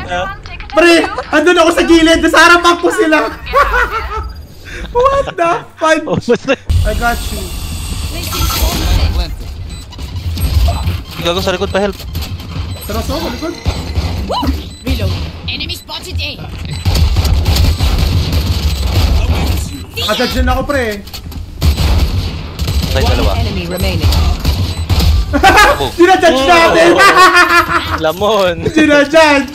Pre, andun ako sa gilid. Sa harapan ko sila. What the fuck? I got you. Gago sa likod pa help. Taraso ako, likod. Reload. Enemy spotted A. Agad dyan ako, pre. Tayo dalawa. Enemy remaining. Dinajudge natin! Lamon. Dinajudge!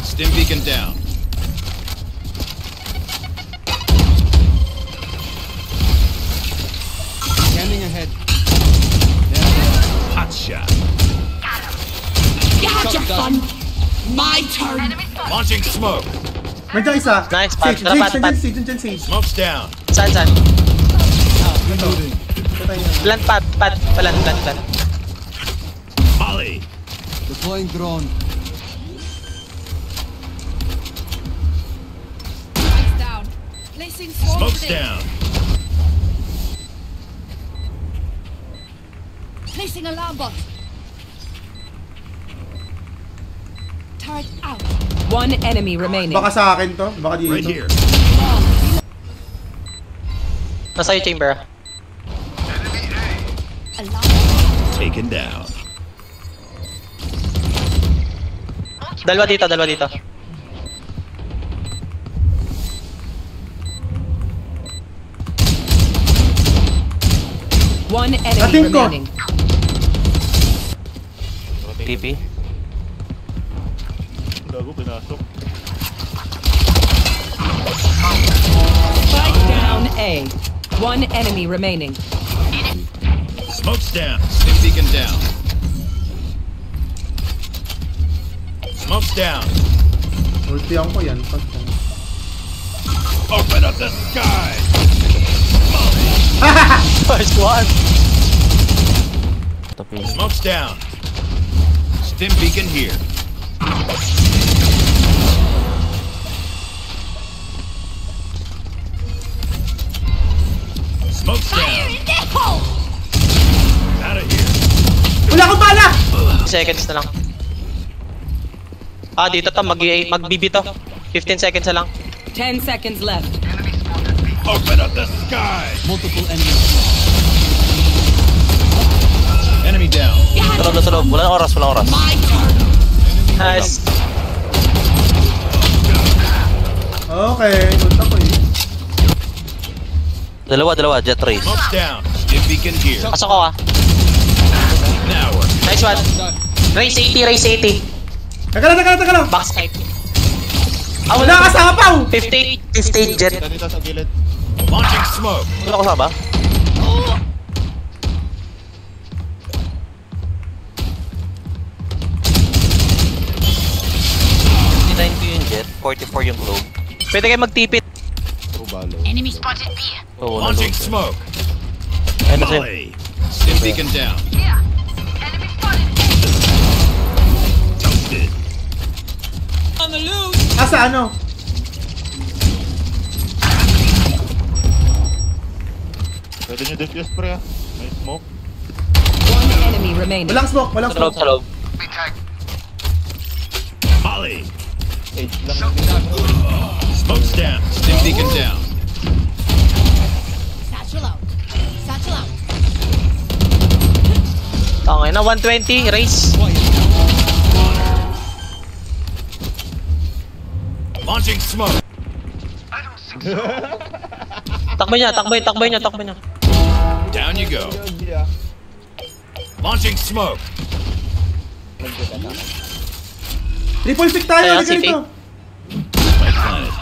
Stim beacon down. Scanning ahead. Hot shot. Gotcha, fun. My turn. Launching smoke. Nandiyan isa. Nice, Sage, pat, pat, pat. nandiyan Sage. Smoke's down. Saan? Reloading. Plant. Molly. Deploying drone. Lights down. Placing Smoke's down. Placing alarm bot. Turret out. One enemy remaining. Baka sa akin to. Baka dito. Right here. Nasa yung chamber. Taken down. Dalawa dito. One enemy Ating ko. remaining. TP. Gago, pinasok. Spike down A. One enemy remaining. Smoke's down. Stim beacon down. Smoke's down. Ultihan ko yan. Open up the sky. First one. Smoke's down. Stim beacon here. Smoke's down. Out of here. Wala akong bala! Seconds na lang. Dito to. Mag-BB to. 15 seconds na lang. 10 seconds left. Open up the sky. Multiple enemies. Enemy down. Sa loob. Walang oras. My turn. Nice. Okay, punta ko eh. Dalawa. Jet race. Smoke's down. Stim beacon here. Pasok ko Now we're Nice one. Race 80. Teka lang. Backside. Wala ka sa kapaw! 50 jet. Ganito sa gilid. launching smoke. Wala ko sama. Yung jet, 44 yung globe. Pwede kayo magtipid. Enemy spotted B. Oo, Launching smoke. Ayun na sa'yo. Molly. Stim beacon down. Enemy spotted. Toasted. On the loose. Asa ano? Pwede nyo defuse pre ah. May smoke. One enemy remaining. Walang smoke. Sa loob. Molly. Age lang. Smoke's down. Stim beacon down. Satchel out. Tangay na, 120, race. Launching smoke. Takbo niya. Down you go. Launching smoke. Triple pick tayo. Kaya, Halika CT. dito. My planet.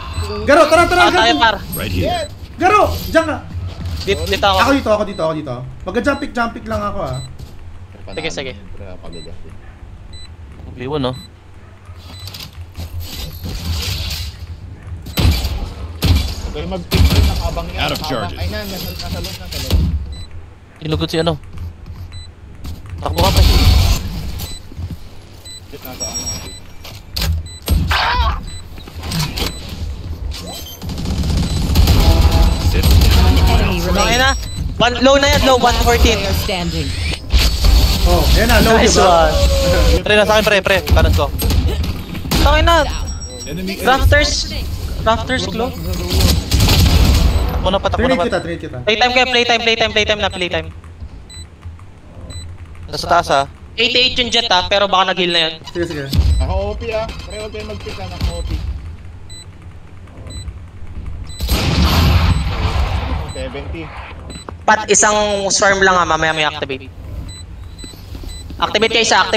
Garo, tara. Tayo Garo. par. Right here. Garo, diyan ka. Dito ako. Ako dito. Magka-jump pick lang ako ah. Sige. Pre, pagagasin. Iwan no. Okay, mag-pick rin nakabang yan. Out of charges. Ay na, nasa loob. Ilugod si ano. Takbo ka pa. Dito na ito ano. One enemy Tangay remaining. na. Low na yan, 114. Player standing. Oh, yan na, low Nice diba? one. Pre, nasa akin pre. Kanan ko. Tangin na. Enemy Rafters. Rafters close. Takbo na pa. Trinate kita. Playtime kayo, playtime. Nasa taas ah. 88 yung jet pero baka nag-heal na yun. Sige. Naka-OP Pre, huwag kayo mag-pick naka-OP. 70. Pat, isang swarm lang mamaya may activate. Activate kayo isa. One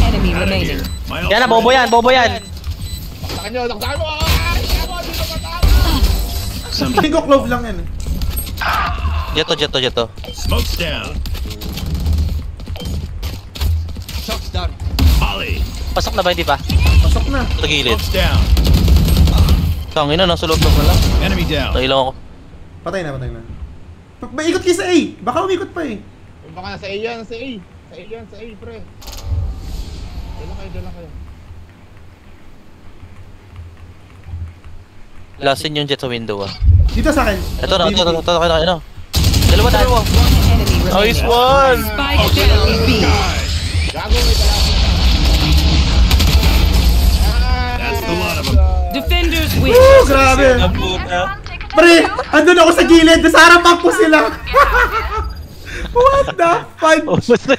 enemy remaining. Yan na, bobo yan. Taktakan nyo! Ay! Ako! Dito pa tao! Hindi ko clove lang yan. Jeto. Smoke's down. Shots down. Molly. Pasok na ba, hindi pa? Pasok na. Sa gilid. Smoke's down. Tangin na, nasa loob na lang. Enemy down. Nailang ako. Patay na. Ikot kayo sa A. Baka umikot pa eh. Baka nasa A yan, sa A, pre. Dala kayo. Lasin yung jet sa window ah. Dito sa akin. Ito na. Dalawa. One enemy remaining. Nice one! Spike down B. Gago, may talapin. That's the lot of them. Defenders win. Woo! Grabe. Pre, andun ako sa gilid. Nasa harapan ko sila. What the fuck? Oh, basta